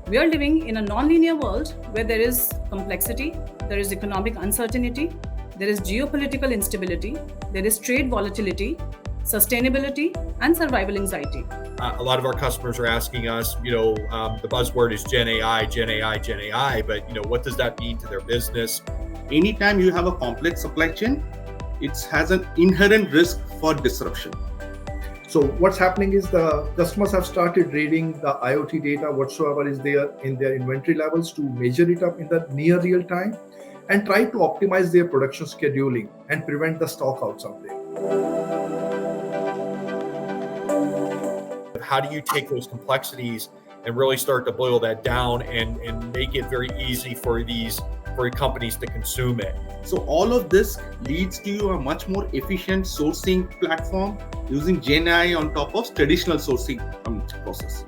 We are living in a non-linear world where there is complexity, there is economic uncertainty, there is geopolitical instability, there is trade volatility, sustainability, and survival anxiety. A lot of our customers are asking us, the buzzword is Gen AI, Gen AI, Gen AI, but what does that mean to their business? Anytime you have a complex supply chain, it has an inherent risk for disruption. So what's happening is the customers have started reading the IoT data, whatsoever is there in their inventory levels, to measure it up in the near real time and try to optimize their production scheduling and prevent the stockouts out there. How do you take those complexities and really start to boil that down and make it very easy for companies to consume it? So all of this leads to a much more efficient sourcing platform using Gen AI on top of traditional sourcing process.